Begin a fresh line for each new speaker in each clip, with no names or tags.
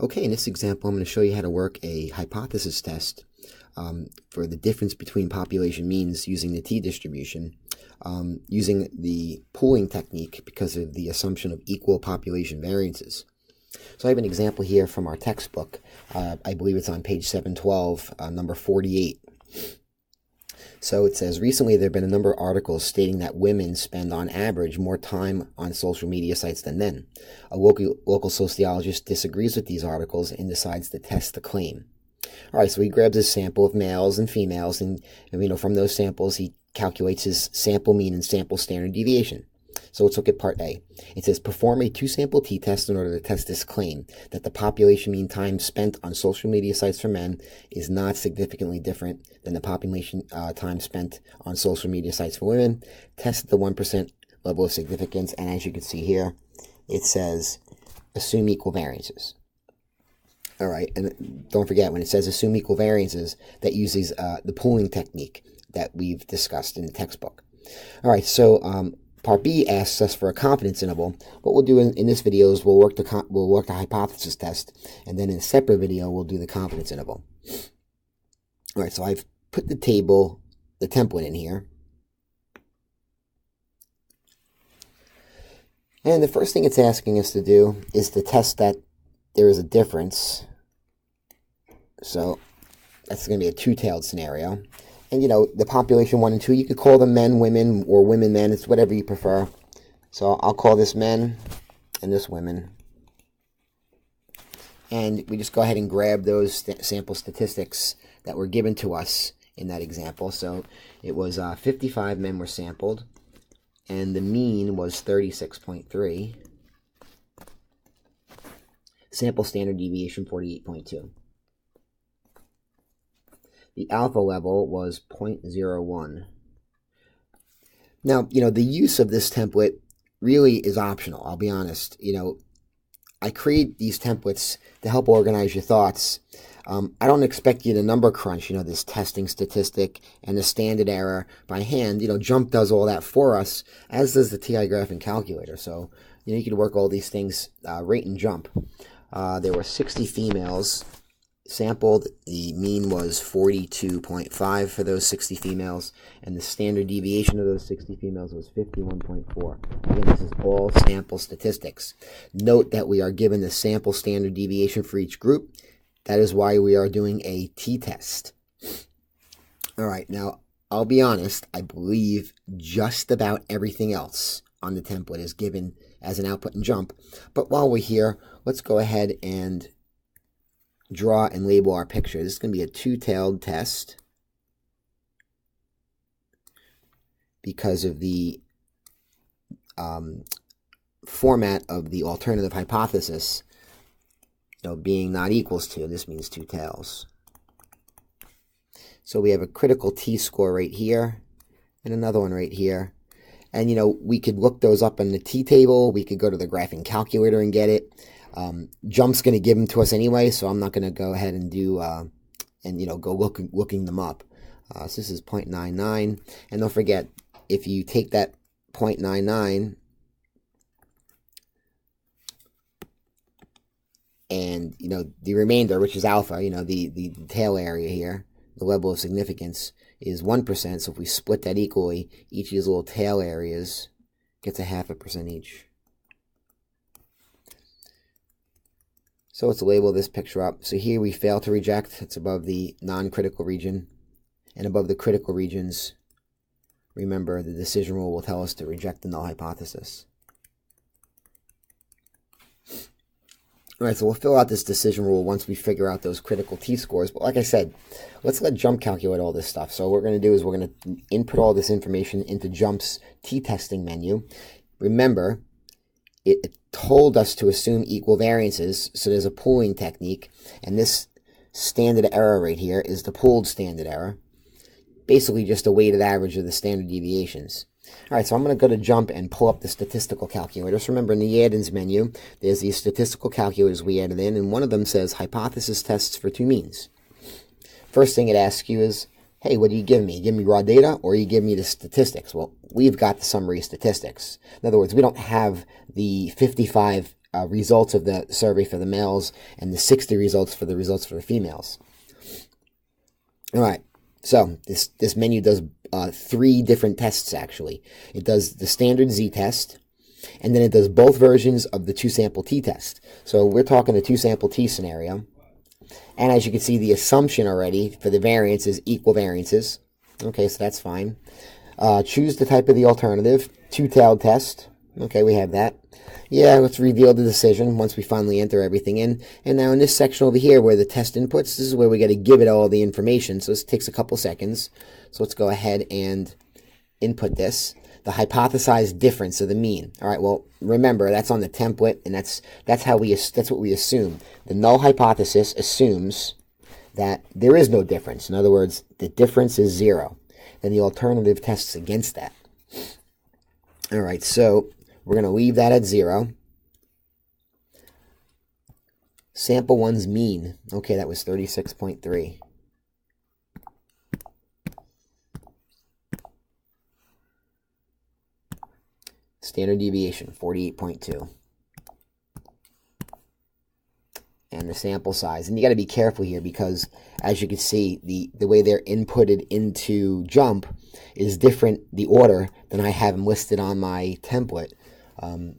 Okay, in this example, I'm going to show you how to work a hypothesis test for the difference between population means using the t-distribution, using the pooling technique because of the assumption of equal population variances. So I have an example here from our textbook. I believe it's on page 712, number 48. So it says, recently there have been a number of articles stating that women spend on average more time on social media sites than men. A local sociologist disagrees with these articles and decides to test the claim. All right, so he grabs a sample of males and females, and from those samples he calculates his sample mean and sample standard deviation. So let's look at part A. It says, perform a two-sample t-test in order to test this claim that the population mean time spent on social media sites for men is not significantly different than the population time spent on social media sites for women. Test the 1% level of significance, and as you can see here, it says, assume equal variances. All right, and don't forget, when it says assume equal variances, that uses the pooling technique that we've discussed in the textbook. All right, so Part B asks us for a confidence interval. What we'll do in this video is we'll work the hypothesis test, and then in a separate video we'll do the confidence interval. All right, so I've put the template in here. And the first thing it's asking us to do is to test that there is a difference. So that's going to be a two-tailed scenario. And, the population 1 and 2, you could call them men, women, or women, men. It's whatever you prefer. So I'll call this men and this women. And we just go ahead and grab those sample statistics that were given to us in that example. So it was 55 men were sampled, and the mean was 36.3. Sample standard deviation 48.2. The alpha level was 0.01. Now, the use of this template really is optional, I'll be honest. I create these templates to help organize your thoughts. I don't expect you to number crunch, this testing statistic and the standard error by hand. JUMP does all that for us, as does the TI graphing calculator. So, you can work all these things right in JUMP. There were 60 females sampled. The mean was 42.5 for those 60 females, and the standard deviation of those 60 females was 51.4. Again, this is all sample statistics. Note that we are given the sample standard deviation for each group. That is why we are doing a t-test. All right, now I'll be honest, I believe just about everything else on the template is given as an output in JUMP. But while we're here, let's go ahead and draw and label our picture. This is going to be a two-tailed test because of the format of the alternative hypothesis, being not equals to. This means two tails. So we have a critical t-score right here and another one right here. And, we could look those up in the t-table. We could go to the graphing calculator and get it. JUMP's going to give them to us anyway, so I'm not going to go ahead and do go looking them up. So this is 0.99, and don't forget, if you take that 0.99 and the remainder, which is alpha, the tail area here, the level of significance is 1%. So if we split that equally, each of these little tail areas gets a 0.5% each. So let's label this picture up. So here we fail to reject. It's above the non-critical region. And above the critical regions, remember, the decision rule will tell us to reject the null hypothesis. All right, so we'll fill out this decision rule once we figure out those critical t-scores. But like I said, let's let JUMP calculate all this stuff. So what we're going to do is we're going to input all this information into JUMP's t-testing menu. Remember, it told us to assume equal variances, so there's a pooling technique, and this standard error right here is the pooled standard error, basically just a weighted average of the standard deviations. All right, so I'm going to go to JUMP and pull up the statistical calculators. Remember, in the add-ins menu, there's these statistical calculators we added in, and one of them says hypothesis tests for two means. First thing it asks you is, hey, what do you give me? You give me raw data, or you give me the statistics? Well, we've got the summary statistics. In other words, we don't have the 55 results of the survey for the males and the 60 results for the females. All right, so this menu does 3 different tests, actually. It does the standard Z test, and then it does both versions of the 2-sample T test. So we're talking a 2-sample T scenario. And as you can see, the assumption already for the variance is equal variances. Okay, so that's fine. Choose the type of the alternative. 2-tailed test. Okay, we have that. Yeah, let's reveal the decision once we finally enter everything in. And now in this section over here where the test inputs, this is where we got to give it all the information. So this takes a couple seconds. So let's go ahead and input this. The hypothesized difference of the mean. All right, well, remember, that's on the template, and that's what we assume. The null hypothesis assumes that there is no difference. In other words, the difference is 0. Then the alternative tests against that. All right, so we're going to leave that at 0. Sample 1's mean. Okay, that was 36.3. Standard deviation, 48.2. And the sample size. And you got to be careful here because, as you can see, the way they're inputted into JUMP is different, the order, than I have them listed on my template. So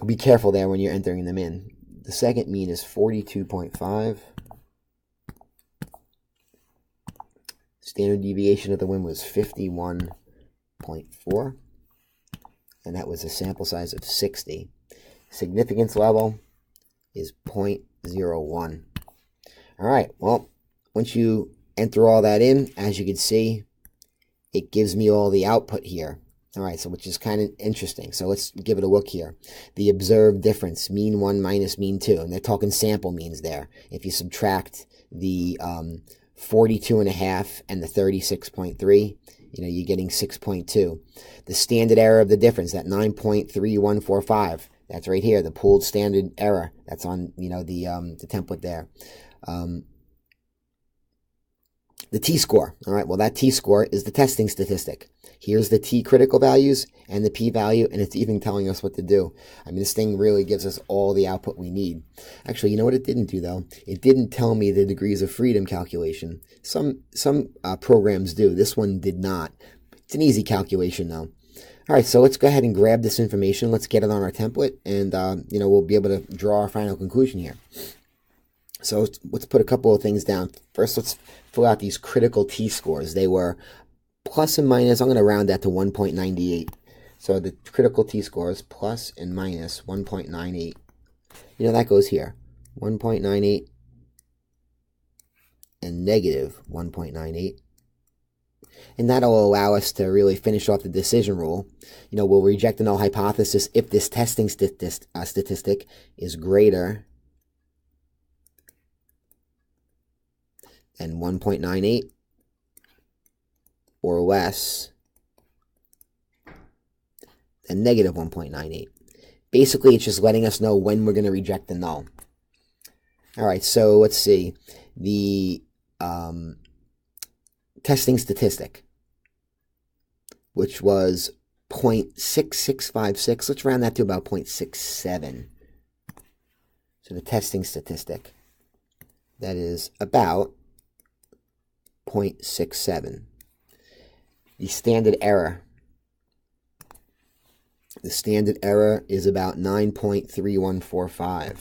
be careful there when you're entering them in. The second mean is 42.5. Standard deviation of the wind was 51.4. And that was a sample size of 60. Significance level is 0.01. All right, well, once you enter all that in, as you can see, it gives me all the output here. All right, so which is kind of interesting. So let's give it a look here. The observed difference, mean 1 minus mean 2. And they're talking sample means there. If you subtract the 42.5 and the 36.3, you're getting 6.2. The standard error of the difference, that 9.3145, that's right here, the pooled standard error. That's on, the template there. The t-score, all right, well, that t-score is the testing statistic. Here's the t critical values and the p-value, and it's even telling us what to do. I mean, this thing really gives us all the output we need. Actually, you know what it didn't do, though? It didn't tell me the degrees of freedom calculation. Some programs do. This one did not. It's an easy calculation, though. All right, so let's go ahead and grab this information. Let's get it on our template, and, we'll be able to draw our final conclusion here. So let's put a couple of things down. First, let's fill out these critical t-scores. They were plus and minus. I'm going to round that to 1.98. So the critical t-scores plus and minus 1.98. That goes here. 1.98 and negative 1.98. And that'll allow us to really finish off the decision rule. We'll reject the null hypothesis if this testing statistic is greater than 1.98 or less than negative 1.98. Basically, it's just letting us know when we're going to reject the null. All right, so let's see. The testing statistic, which was 0.6656. Let's round that to about 0.67. So the testing statistic, that is about 0.67. The standard error. The standard error is about 9.3145.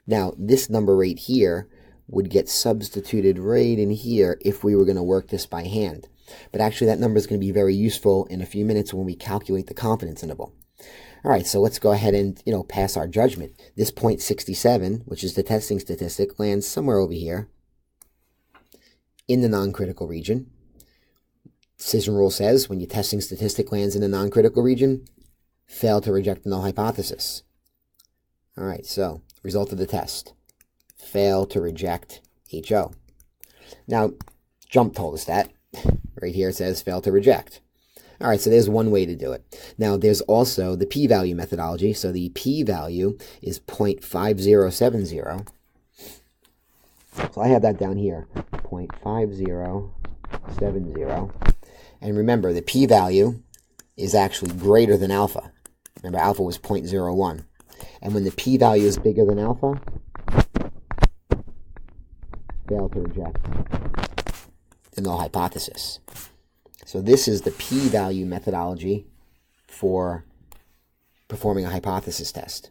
Now, this number right here would get substituted right in here if we were going to work this by hand. But actually, that number is going to be very useful in a few minutes when we calculate the confidence interval. All right, so let's go ahead and, pass our judgment. This 0.67, which is the testing statistic, lands somewhere over here in the non-critical region. Decision rule says when your testing statistic lands in the non-critical region, fail to reject the null hypothesis. All right, so result of the test, fail to reject HO. Now, JUMP told us that. Right here it says fail to reject. All right, so there's one way to do it. Now, there's also the p-value methodology. So the p-value is 0.5070. So I have that down here, 0.5070. And remember, the p-value is actually greater than alpha. Remember, alpha was 0.01. And when the p-value is bigger than alpha, fail to reject the null hypothesis. So this is the p-value methodology for performing a hypothesis test.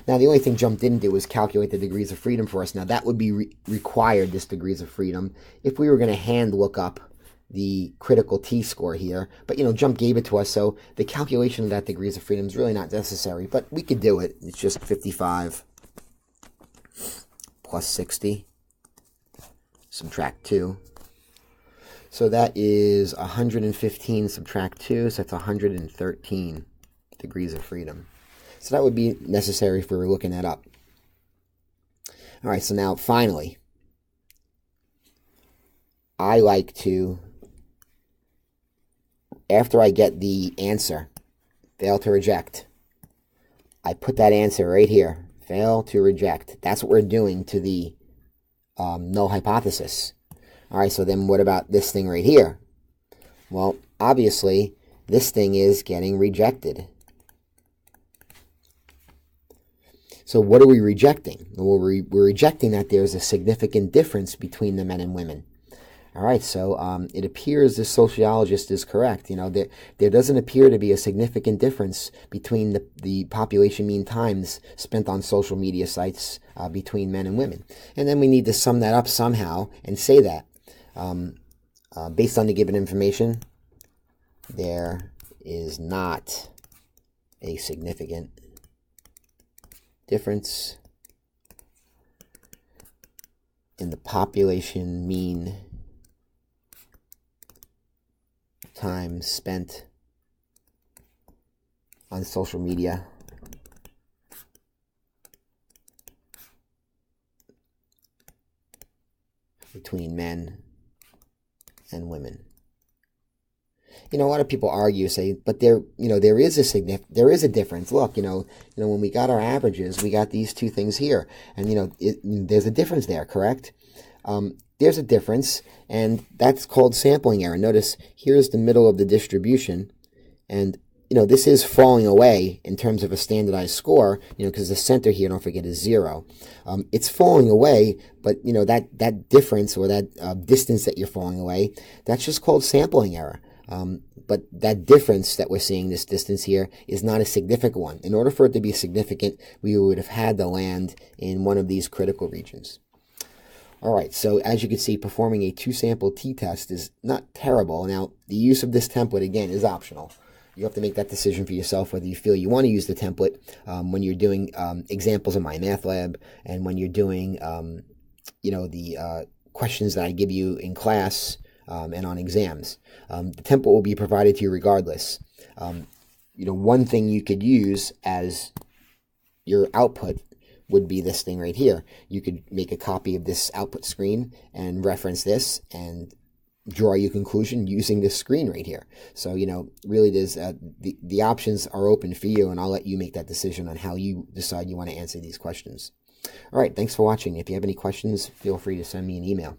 Now, the only thing JUMP didn't do was calculate the degrees of freedom for us. Now, that would be required, this degrees of freedom, if we were going to hand look up the critical t-score here. But, JUMP gave it to us, so the calculation of that degrees of freedom is really not necessary. But we could do it. It's just 55 plus 60, subtract 2. So that is 115 subtract 2, so that's 113 degrees of freedom. So that would be necessary if we were looking that up. All right, so now finally, I like to, after I get the answer, fail to reject, I put that answer right here, fail to reject. That's what we're doing to the null hypothesis. All right, so then what about this thing right here? Well, obviously, this thing is getting rejected. So what are we rejecting? Well, we're rejecting that there's a significant difference between the men and women. All right, so it appears this sociologist is correct. There doesn't appear to be a significant difference between the population mean times spent on social media sites between men and women. And then we need to sum that up somehow and say that based on the given information, there is not a significant difference in the population mean time spent on social media between men and women. A lot of people argue, say, but there is a difference. Look, when we got our averages, we got these two things here, and there's a difference there, correct? There's a difference, and that's called sampling error. Notice here's the middle of the distribution, and this is falling away in terms of a standardized score, because the center here, don't forget, is 0. It's falling away, but that difference or that distance that you're falling away, that's just called sampling error. But that difference that we're seeing, this distance here, is not a significant one. In order for it to be significant, we would have had to land in one of these critical regions. All right, so as you can see, performing a 2-sample t-test is not terrible. Now, the use of this template, again, is optional. You have to make that decision for yourself whether you feel you want to use the template when you're doing examples in my math lab and when you're doing, the questions that I give you in class and on exams. The template will be provided to you regardless. One thing you could use as your output would be this thing right here. You could make a copy of this output screen and reference this and draw your conclusion using this screen right here. So, really there's the options are open for you, and I'll let you make that decision on how you decide you want to answer these questions. All right, thanks for watching. If you have any questions, feel free to send me an email.